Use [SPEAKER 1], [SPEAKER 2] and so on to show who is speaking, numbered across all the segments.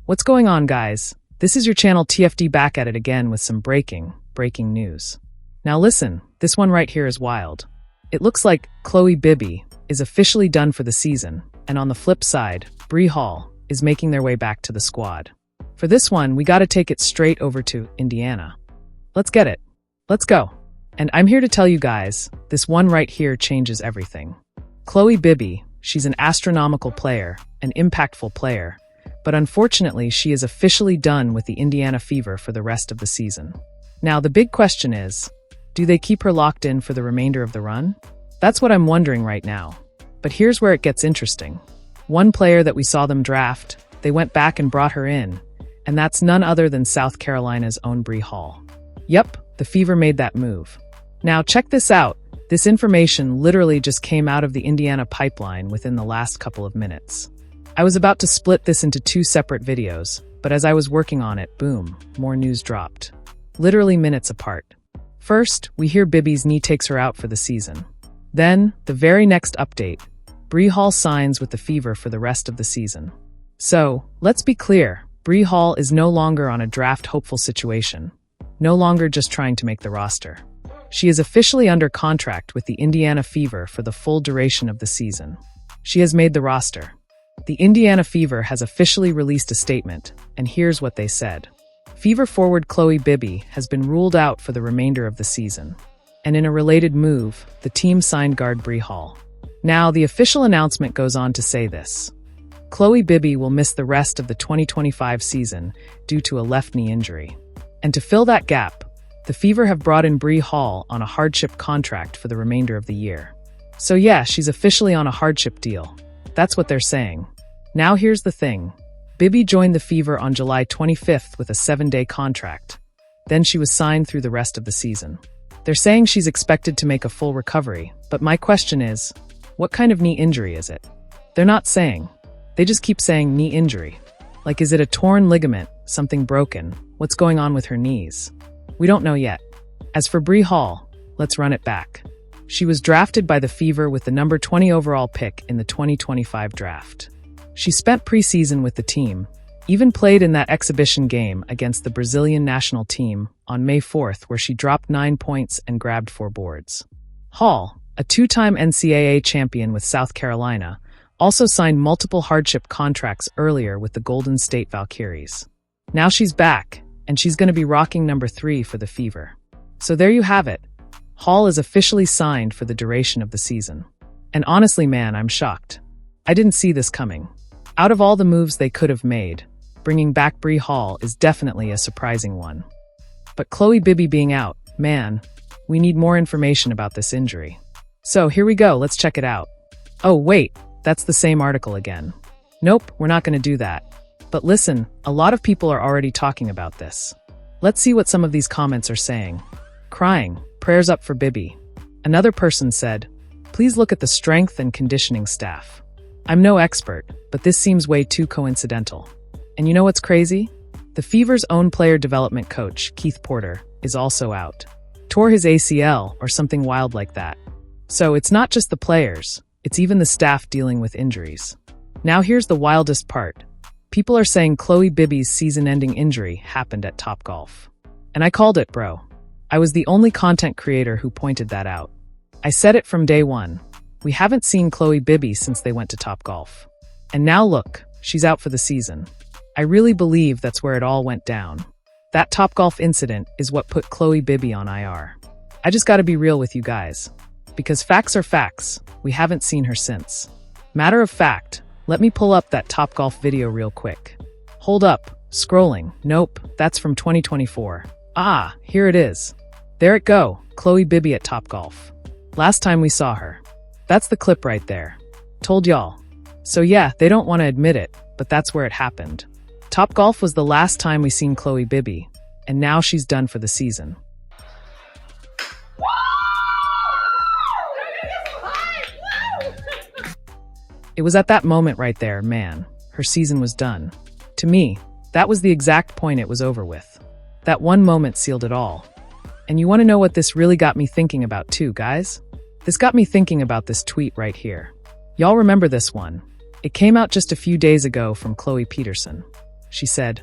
[SPEAKER 1] What's going on, guys? This is your channel TFD back at it again with some breaking news. Now listen, this one right here is wild. It looks like Chloe Bibby is officially done for the season, and on the flip side, Bree Hall is making their way back to the squad. For this one, we gotta take it straight over to Indiana. Let's get it. Let's go. And I'm here to tell you guys, this one right here changes everything. Chloe Bibby, she's an astronomical player, an impactful player, but unfortunately she is officially done with the Indiana Fever for the rest of the season. Now the big question is, do they keep her locked in for the remainder of the run? That's what I'm wondering right now. But here's where it gets interesting. One player that we saw them draft, they went back and brought her in, and that's none other than South Carolina's own Bree Hall. Yep, the Fever made that move. Now check this out. This information literally just came out of the Indiana pipeline within the last couple of minutes. I was about to split this into two separate videos, but as I was working on it, boom, more news dropped. Literally minutes apart. First, we hear Bibby's knee takes her out for the season. Then, the very next update, Bree Hall signs with the Fever for the rest of the season. So, let's be clear, Bree Hall is no longer on a draft hopeful situation, no longer just trying to make the roster. She is officially under contract with the Indiana Fever for the full duration of the season. She has made the roster. The Indiana Fever has officially released a statement, and here's what they said. Fever forward Chloe Bibby has been ruled out for the remainder of the season. And in a related move, the team signed guard Bree Hall. Now, the official announcement goes on to say this. Chloe Bibby will miss the rest of the 2025 season due to a left knee injury. And to fill that gap, the Fever have brought in Bree Hall on a hardship contract for the remainder of the year. So yeah, she's officially on a hardship deal. That's what they're saying. Now here's the thing. Bibby joined the Fever on July 25th with a 7-day contract. Then she was signed through the rest of the season. They're saying she's expected to make a full recovery, but my question is, what kind of knee injury is it? They're not saying. They just keep saying knee injury. Like, is it a torn ligament, something broken? What's going on with her knees? We don't know yet. As for Bree Hall, let's run it back. She was drafted by the Fever with the number 20 overall pick in the 2025 draft. She spent preseason with the team, even played in that exhibition game against the Brazilian national team on May 4th where she dropped 9 points and grabbed 4 boards. Hall, a 2-time NCAA champion with South Carolina, also signed multiple hardship contracts earlier with the Golden State Valkyries. Now she's back, and she's going to be rocking number 3 for the Fever. So there you have it. Hall is officially signed for the duration of the season. And honestly, man, I'm shocked. I didn't see this coming. Out of all the moves they could have made, bringing back Bree Hall is definitely a surprising one. But Chloe Bibby being out, man, we need more information about this injury. So here we go, let's check it out. Oh wait, that's the same article again. Nope, we're not going to do that. But listen, a lot of people are already talking about this. Let's see what some of these comments are saying. Crying, prayers up for Bibby. Another person said, please look at the strength and conditioning staff. I'm no expert, but this seems way too coincidental. And you know what's crazy? The Fever's own player development coach, Keith Porter, is also out. Tore his ACL or something wild like that. So it's not just the players, it's even the staff dealing with injuries. Now here's the wildest part. People are saying Chloe Bibby's season-ending injury happened at Topgolf. And I called it, bro. I was the only content creator who pointed that out. I said it from day one. We haven't seen Chloe Bibby since they went to Topgolf. And now look, she's out for the season. I really believe that's where it all went down. That Topgolf incident is what put Chloe Bibby on IR. I just gotta be real with you guys. Because facts are facts, we haven't seen her since. Matter of fact, let me pull up that Topgolf video real quick. Hold up, scrolling, nope, that's from 2024. Ah, here it is. There it go, Chloe Bibby at Topgolf. Last time we saw her. That's the clip right there. Told y'all. So yeah, they don't want to admit it, but that's where it happened. Topgolf was the last time we seen Chloe Bibby, and now she's done for the season. It was at that moment right there, man, her season was done. To me, that was the exact point it was over with. That one moment sealed it all. And you want to know what this really got me thinking about too, guys? This got me thinking about this tweet right here. Y'all remember this one? It came out just a few days ago from Chloe Peterson. she said.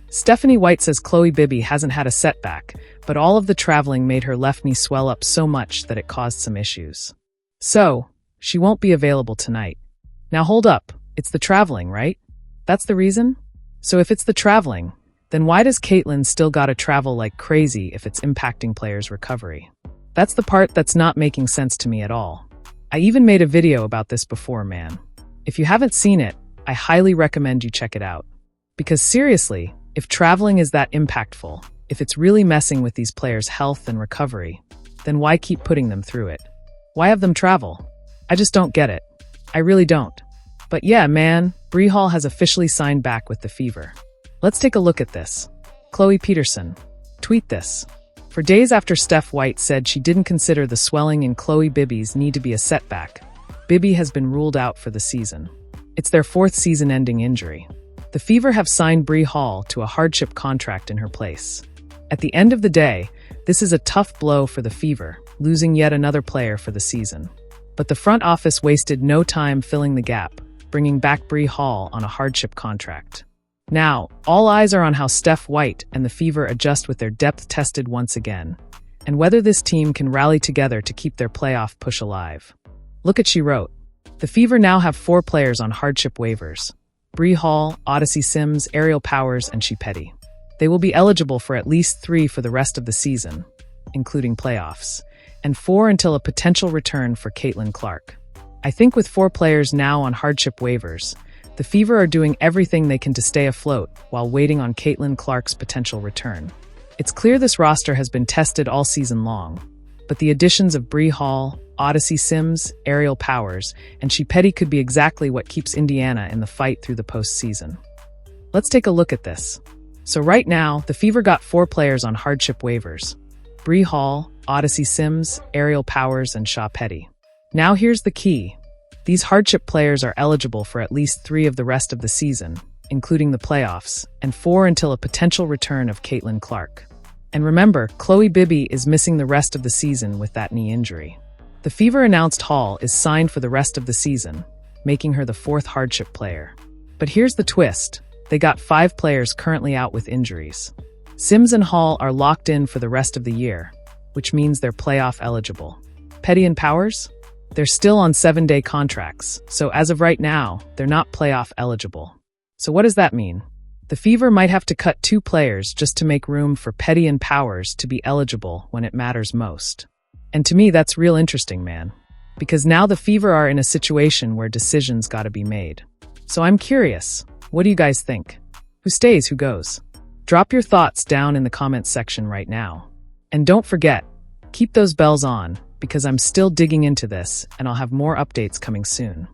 [SPEAKER 1] Stephanie White says Chloe Bibby hasn't had a setback, but all of the traveling made her left knee swell up so much that it caused some issues. So, she won't be available tonight. Now hold up, it's the traveling, right? That's the reason? So if it's the traveling, then why does Caitlyn still gotta travel like crazy if it's impacting players' recovery? That's the part that's not making sense to me at all. I even made a video about this before, man. If you haven't seen it, I highly recommend you check it out. Because seriously, if traveling is that impactful, if it's really messing with these players' health and recovery, then why keep putting them through it? Why have them travel? I just don't get it. I really don't. But yeah, man, Bree Hall has officially signed back with the Fever. Let's take a look at this. Chloe Peterson. Tweet this. For days after Steph White said she didn't consider the swelling in Chloe Bibby's knee to be a setback, Bibby has been ruled out for the season. It's their 4th season-ending injury. The Fever have signed Bree Hall to a hardship contract in her place. At the end of the day, this is a tough blow for the Fever, losing yet another player for the season. But the front office wasted no time filling the gap, bringing back Bree Hall on a hardship contract. Now, all eyes are on how Steph White and the Fever adjust with their depth tested once again, and whether this team can rally together to keep their playoff push alive. Look at she wrote. The Fever now have 4 players on hardship waivers: Bree Hall, Odyssey Sims, Ariel Powers, and Shea Petty. They will be eligible for at least 3 for the rest of the season, including playoffs, and 4 until a potential return for Caitlin Clark. I think with 4 players now on hardship waivers, the Fever are doing everything they can to stay afloat while waiting on Caitlin Clark's potential return. It's clear this roster has been tested all season long, but the additions of Bree Hall, Odyssey Sims, Ariel Powers, and Shea Petty could be exactly what keeps Indiana in the fight through the postseason. Let's take a look at this. So right now, the Fever got 4 players on hardship waivers: Bree Hall, Odyssey Sims, Ariel Powers, and Shea Petty. Now here's the key. These hardship players are eligible for at least 3 of the rest of the season, including the playoffs, and 4 until a potential return of Caitlin Clark. And remember, Chloe Bibby is missing the rest of the season with that knee injury. The Fever announced Hall is signed for the rest of the season, making her the 4th hardship player. But here's the twist. They got 5 players currently out with injuries. Sims and Hall are locked in for the rest of the year, which means they're playoff eligible. Petty and Powers? They're still on 7-day contracts, so as of right now, they're not playoff eligible. So what does that mean? The Fever might have to cut 2 players just to make room for Petty and Powers to be eligible when it matters most. And to me, that's real interesting, man. Because now the Fever are in a situation where decisions gotta be made. So I'm curious, what do you guys think? Who stays, who goes? Drop your thoughts down in the comments section right now. And don't forget, keep those bells on, because I'm still digging into this and I'll have more updates coming soon.